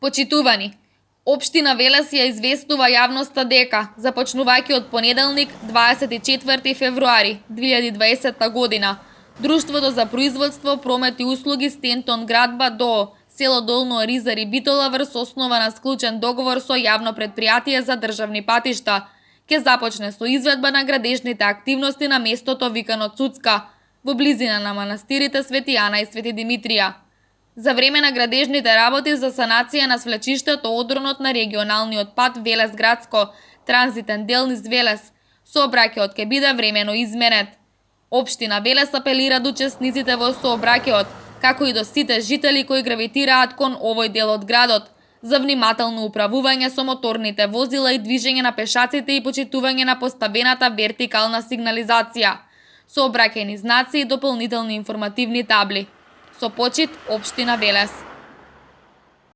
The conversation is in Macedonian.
Почитувани, Општина Велес ја известува јавноста дека, започнувајќи од понеделник, 24 февруари 2020 година, Друштвото за производство, промет и услуги Стентон Градба ДОО, село Долно Оризар и Битола врз основа на склучен договор со јавно предпријатие за државни патишта, ќе започне со изведба на градежните активности на местото викано Цуцка, во близина на манастирите Свети Јана и Свети Димитрија. За време на градежните работи за санација на свлечиштето одронот на регионалниот пат Велес-Градско, транзитен дел низ Велес, сообраќајот ќе биде времено изменет. Општина Велес апелира до учесниците во сообраќајот, како и до сите жители кои гравитираат кон овој дел од градот, за внимателно управување со моторните возила и движење на пешаците и почитување на поставената вертикална сигнализација, сообраќајни знаци и дополнителни информативни табли. Со почит, Општина Велес.